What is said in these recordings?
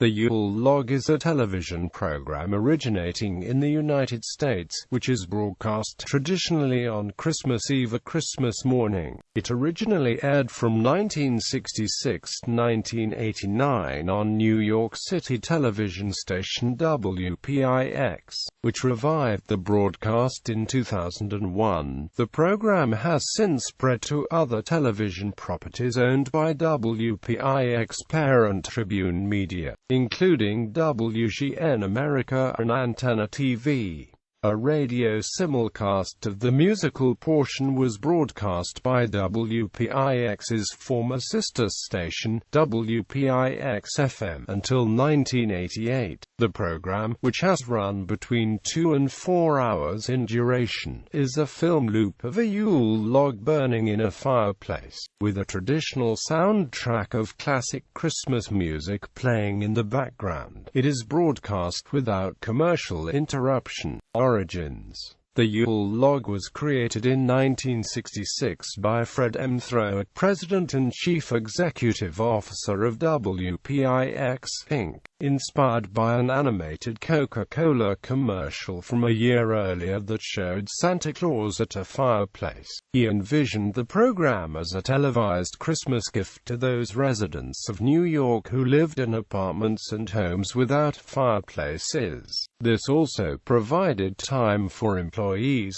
The Yule Log is a television program originating in the United States, which is broadcast traditionally on Christmas Eve or Christmas morning. It originally aired from 1966 to 1989 on New York City television station WPIX, which revived the broadcast in 2001. The program has since spread to other television properties owned by WPIX parent Tribune Media, including WGN America and Antenna TV. A radio simulcast of the musical portion was broadcast by WPIX's former sister station, WPIX-FM, until 1988. The program, which has run between 2 and 4 hours in duration, is a film loop of a Yule log burning in a fireplace, with a traditional soundtrack of classic Christmas music playing in the background. It is broadcast without commercial interruption. Origins. The Yule Log was created in 1966 by Fred M. Throat, President and Chief Executive Officer of WPIX, Inc., inspired by an animated Coca-Cola commercial from a year earlier that showed Santa Claus at a fireplace. He envisioned the program as a televised Christmas gift to those residents of New York who lived in apartments and homes without fireplaces. This also provided time for employees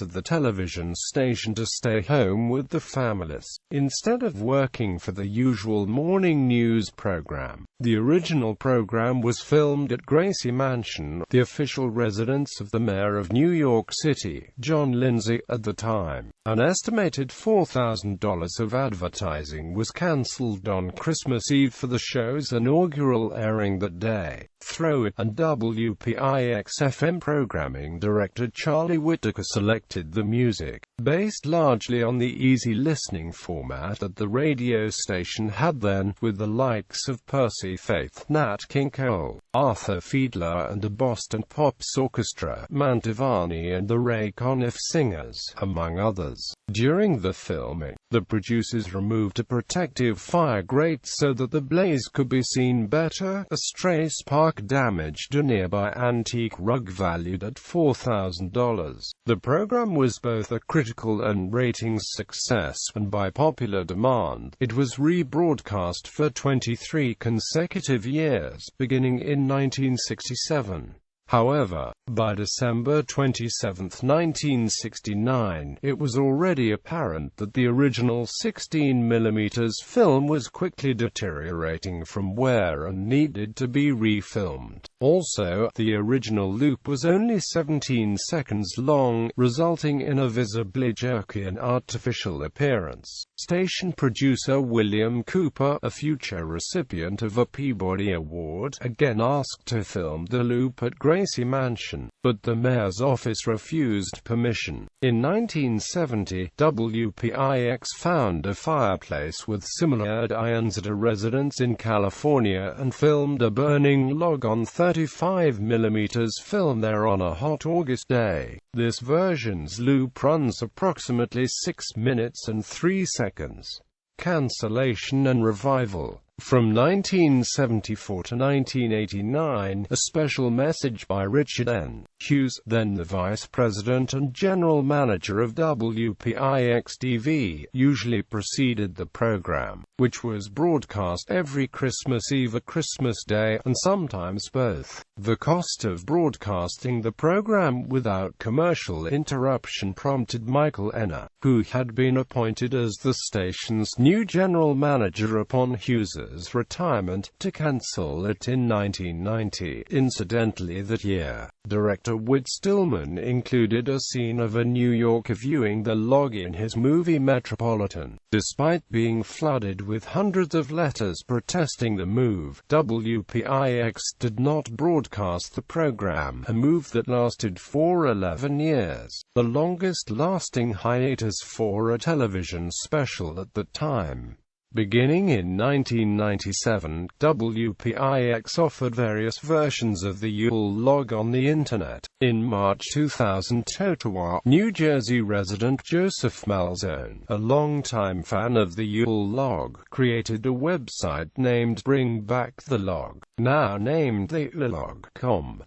of the television station to stay home with the families, instead of working for the usual morning news program. The original program was filmed at Gracie Mansion, the official residence of the mayor of New York City, John Lindsay, at the time. An estimated $4,000 of advertising was cancelled on Christmas Eve for the show's inaugural airing that day. Throat and WPIX-FM programming director Charlie Whitaker selected the music, based largely on the easy listening format that the radio station had then, with the likes of Percy Faith, Nat King Cole, Arthur Fiedler and the Boston Pops Orchestra, Mantovani and the Ray Conniff Singers, among others. During the filming, the producers removed a protective fire grate so that the blaze could be seen better. A stray spark damaged a nearby antique rug valued at $4,000. The program was both a critical and ratings success, and by popular demand, it was rebroadcast for 23 consecutive years, beginning in 1967. However, by December 27, 1969, it was already apparent that the original 16mm film was quickly deteriorating from wear and needed to be refilmed. Also, the original loop was only 17 seconds long, resulting in a visibly jerky and artificial appearance. Station producer William Cooper, a future recipient of a Peabody Award, again asked to film the loop at Gracie Mansion, but the mayor's office refused permission. In 1970, WPIX found a fireplace with similar irons at a residence in California and filmed a burning log on 35mm film there on a hot August day. This version's loop runs approximately 6 minutes and 3 seconds. Cancellation and revival. From 1974 to 1989, a special message by Richard N. Hughes, then the vice president and general manager of WPIX-TV, usually preceded the program, which was broadcast every Christmas Eve or Christmas Day, and sometimes both. The cost of broadcasting the program without commercial interruption prompted Michael Enner, who had been appointed as the station's new general manager upon Hughes's retirement, to cancel it in 1990. Incidentally, that year, director Whit Stillman included a scene of a New Yorker viewing the log in his movie Metropolitan. Despite being flooded with hundreds of letters protesting the move, WPIX did not broadcast the program, a move that lasted for 11 years, the longest-lasting hiatus for a television special at the time. Beginning in 1997, WPIX offered various versions of the Yule Log on the Internet. In March 2000, Ottawa, New Jersey resident Joseph Malzone, a longtime fan of the Yule Log, created a website named Bring Back the Log. now named the Yule Log,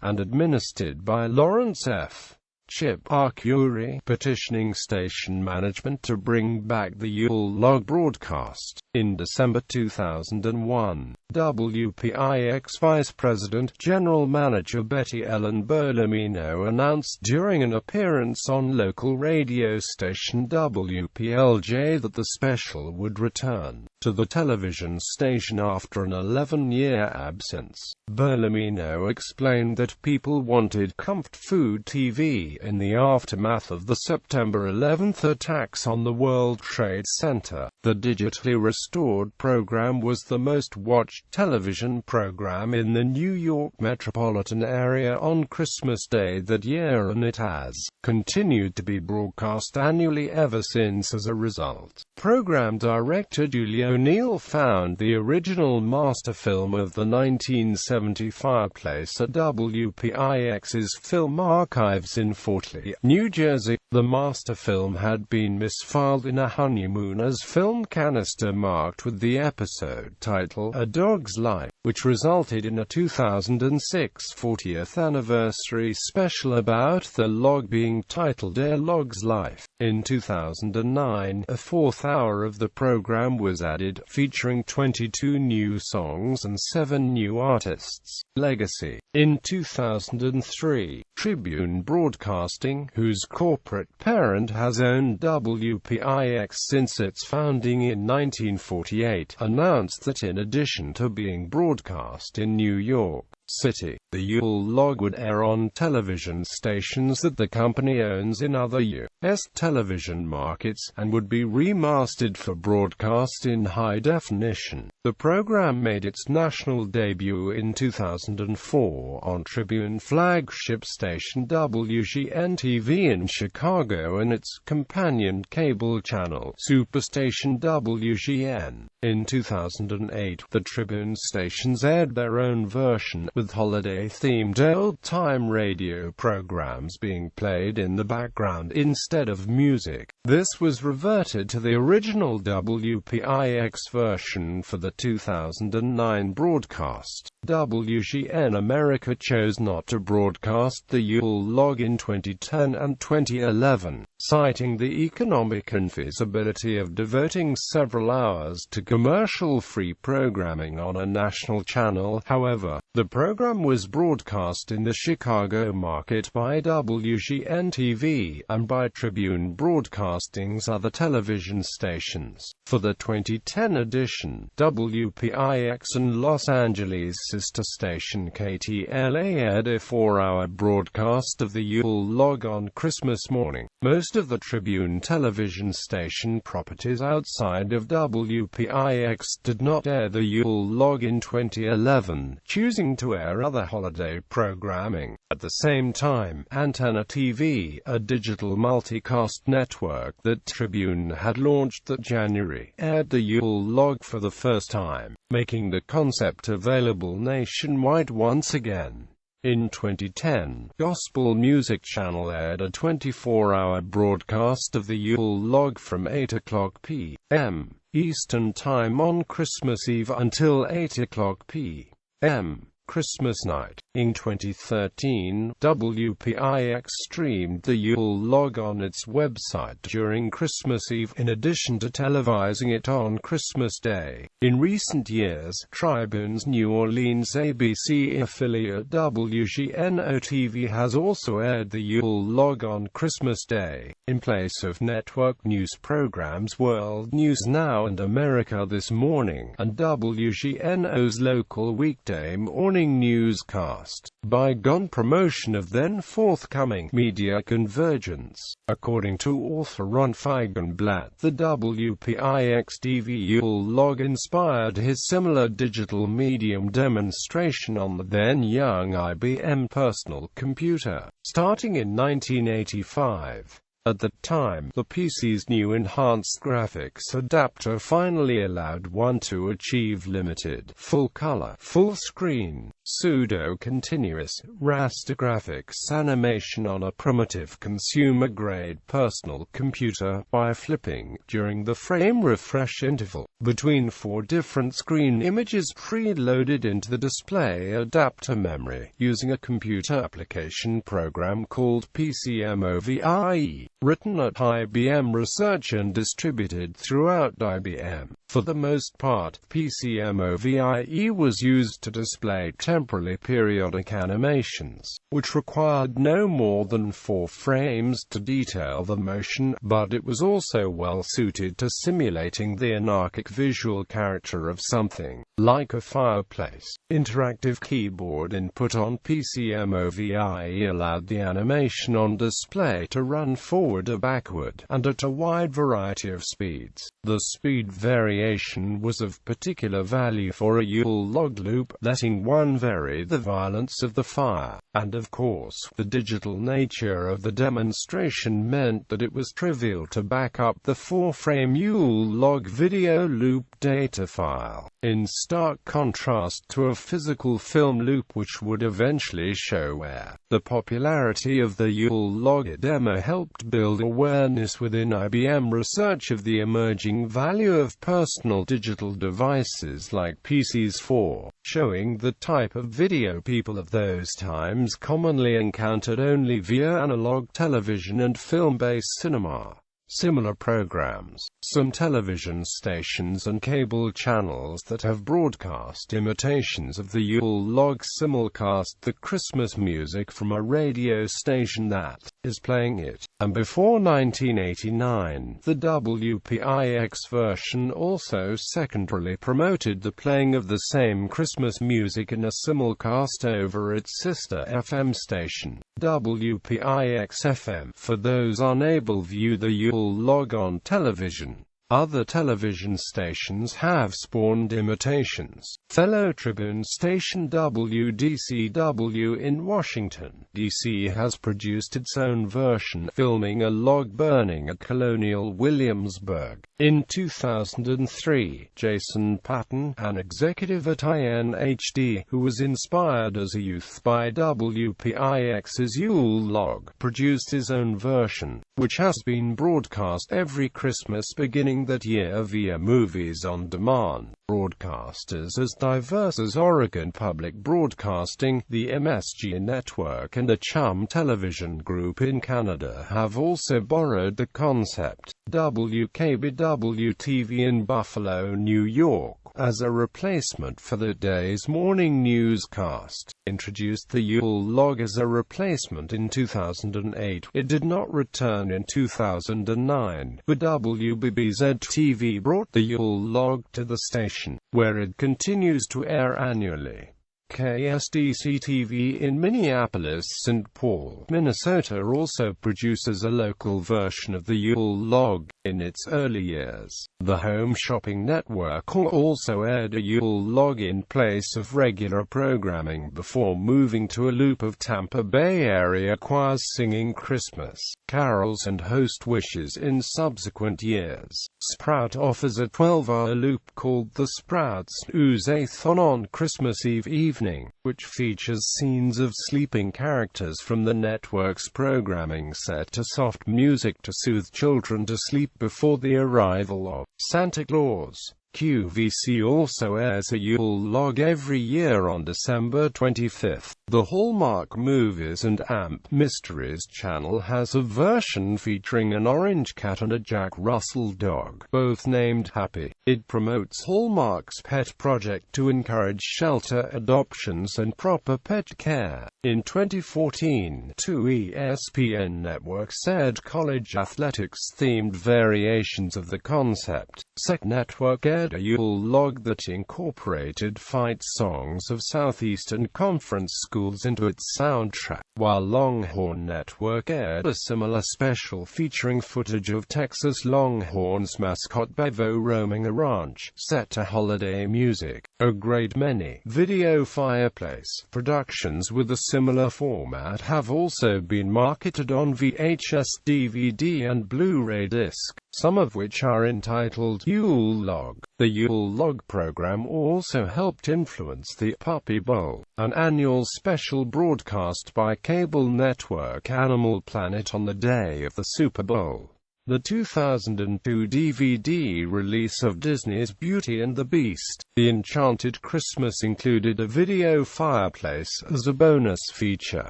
and administered by Lawrence F. Chip Arcuri, petitioning station management to bring back the Yule Log broadcast. In December 2001, WPIX Vice President General Manager Betty Ellen Berlamino announced during an appearance on local radio station WPLJ that the special would return to the television station after an 11-year absence. Berlamino explained that people wanted comfort food TV in the aftermath of the September 11th attacks on the World Trade Center. The digitally restored program was the most watched television program in the New York metropolitan area on Christmas Day that year, and it has continued to be broadcast annually ever since. As a result, program director Julie O'Neill found the original master film of the 1970 Fireplace at WPIX's Film Archives in Fort Lee, New Jersey. The master film had been misfiled in a honeymooner's film canister marked with the episode title A Dog's Life, which resulted in a 2006 40th anniversary special about the log being titled A Log's Life. In 2009, a fourth hour of the program was added, featuring 22 new songs and 7 new artists. Legacy. In 2003, Tribune Broadcasting, whose corporate parent has owned WPIX since its founding in 1948, announced that in addition to being broadcast in New York City, the Yule Log would air on television stations that the company owns in other U.S. television markets, and would be remastered for broadcast in high definition. The program made its national debut in 2004 on Tribune flagship station WGN-TV in Chicago and its companion cable channel, Superstation WGN. In 2008, the Tribune stations aired their own version, with holiday-themed old-time radio programs being played in the background instead of music. This was reverted to the original WPIX version for the 2009 broadcast. WGN America chose not to broadcast the Yule Log in 2010 and 2011, citing the economic infeasibility of devoting several hours to commercial-free programming on a national channel. However, the program was broadcast in the Chicago market by WGN-TV, and by Tribune Broadcasting's other television stations. For the 2010 edition, WPIX and Los Angeles' sister station KTLA aired a 4-hour broadcast of the Yule Log on Christmas morning. Most of the Tribune television station properties outside of WPIX did not air the Yule Log in 2011, choosing to air other holiday programming. At the same time, Antenna TV, a digital multicast network that Tribune had launched that January, aired the Yule Log for the first time, making the concept available nationwide once again. In 2010, Gospel Music Channel aired a 24-hour broadcast of the Yule Log from 8:00 p.m. Eastern Time on Christmas Eve until 8:00 p.m. Christmas night. In 2013, WPIX streamed the Yule Log on its website during Christmas Eve, in addition to televising it on Christmas Day. In recent years, Tribune's New Orleans ABC affiliate WGNO-TV has also aired the Yule Log on Christmas Day, in place of network news programs World News Now and America This Morning, and WGNO's local weekday morning newscast. Bygone promotion of then forthcoming media convergence. According to author Ron Feigenblatt, the WPIX-TV Yule Log inspired his similar digital medium demonstration on the then young IBM personal computer. Starting in 1985, At the time, the PC's new enhanced graphics adapter finally allowed one to achieve limited, full-color, full-screen, pseudo-continuous, raster graphics animation on a primitive consumer-grade personal computer by flipping, during the frame refresh interval, between 4 different screen images preloaded into the display adapter memory, using a computer application program called PCMOVIE, written at IBM Research and distributed throughout IBM. For the most part, PCMOVIE was used to display temporally periodic animations, which required no more than 4 frames to detail the motion, but it was also well suited to simulating the anarchic visual character of something like a fireplace. Interactive keyboard input on PCMOVIE allowed the animation on display to run forward or backward, and at a wide variety of speeds. The speed variation was of particular value for a Yule Log loop, letting one vary the violence of the fire, and of course, the digital nature of the demonstration meant that it was trivial to back up the 4-frame Yule Log video loop data file, in stark contrast to a physical film loop which would eventually show where. The popularity of the Yule Log demo helped build awareness within IBM Research of the emerging value of personal digital devices like PCs for showing the type of video people of those times commonly encountered only via analog television and film-based cinema. Similar programs, some television stations and cable channels that have broadcast imitations of the Yule Log simulcast the Christmas music from a radio station that is playing it, and before 1989, the WPIX version also secondarily promoted the playing of the same Christmas music in a simulcast over its sister FM station, WPIX-FM. For those unable to view the Yule Log on television, other television stations have spawned imitations. Fellow Tribune station WDCW in Washington, D.C. has produced its own version, filming a log burning at Colonial Williamsburg. In 2003, Jason Patton, an executive at INHD, who was inspired as a youth by WPIX's Yule Log, produced his own version, which has been broadcast every Christmas beginning that year via Movies on Demand. Broadcasters as diverse as Oregon Public Broadcasting, the MSG Network and the Chum Television Group in Canada have also borrowed the concept. WKBW-TV in Buffalo, New York, as a replacement for the day's morning newscast, introduced the Yule Log as a replacement in 2008. It did not return in 2009, but WBBZ-TV brought the Yule Log to the station, where it continues to air annually. KSDC-TV in Minneapolis-St. Paul, Minnesota also produces a local version of the Yule Log. In its early years, the Home Shopping Network also aired a Yule Log in place of regular programming before moving to a loop of Tampa Bay area choirs singing Christmas carols and host wishes in subsequent years. Sprout offers a 12-hour loop called the Sprout Snooze-a-thon on Christmas Eve evening, which features scenes of sleeping characters from the network's programming set to soft music to soothe children to sleep before the arrival of Santa Claus. QVC also airs a Yule Log every year on December 25th. The Hallmark Movies and AMP Mysteries channel has a version featuring an orange cat and a Jack Russell dog, both named Happy. It promotes Hallmark's pet project to encourage shelter adoptions and proper pet care. In 2014, 2 ESPN networks aired college athletics-themed variations of the concept. SEC Network aired aired a Yule Log that incorporated fight songs of Southeastern Conference schools into its soundtrack, while Longhorn Network aired a similar special featuring footage of Texas Longhorns mascot Bevo roaming a ranch, set to holiday music. A great many video fireplace productions with a similar format have also been marketed on VHS, DVD and Blu-ray disc, some of which are entitled Yule Log. The Yule Log program also helped influence the Puppy Bowl, an annual special broadcast by cable network Animal Planet on the day of the Super Bowl. The 2002 DVD release of Disney's Beauty and the Beast, The Enchanted Christmas, included a video fireplace as a bonus feature.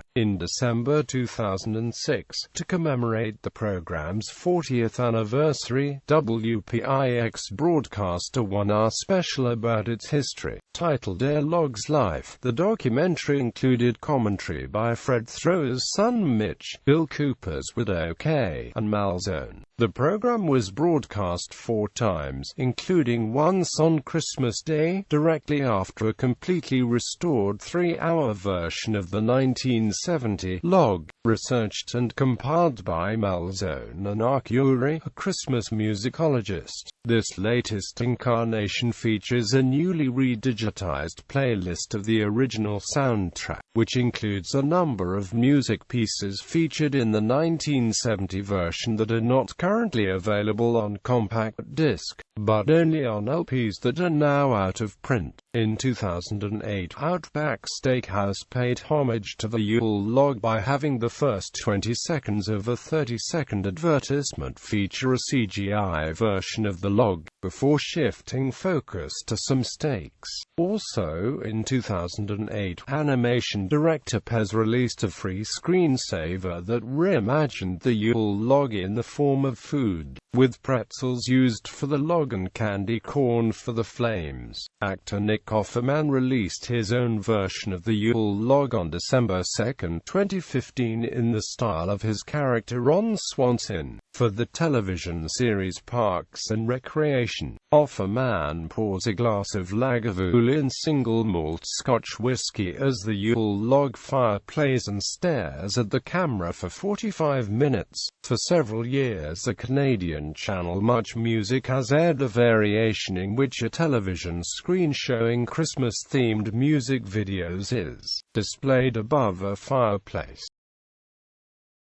In December 2006, to commemorate the program's 40th anniversary, WPIX broadcast a 1-hour special about its history, titled Yule Log's Life. The documentary included commentary by Fred Thrower's son Mitch, Bill Cooper's widow Kay, and Malzone. The program was broadcast 4 times, including once on Christmas Day, directly after a completely restored 3-hour version of the 1970 log, researched and compiled by Malzone and Arcuri, a Christmas musicologist. This latest incarnation features a newly redigitized playlist of the original soundtrack, which includes a number of music pieces featured in the 1970 version that are not currently available on compact disc, but only on LPs that are now out of print. In 2008, Outback Steakhouse paid homage to the Yule Log by having the first 20 seconds of a 30-second advertisement feature a CGI version of the log, before shifting focus to some steaks. Also in 2008, animation director Pez released a free screensaver that reimagined the Yule Log in the form of food, with pretzels used for the log and candy corn for the flames. Actor Nick Offerman released his own version of the Yule Log on December 2, 2015 in the style of his character Ron Swanson. For the television series Parks and Recreation, Offerman pours a glass of Lagavulin single malt Scotch whiskey as the Yule Log fireplace and stares at the camera for 45 minutes. For several years, the Canadian channel Much Music has aired a variation in which a television screen showing Christmas-themed music videos is displayed above a fireplace.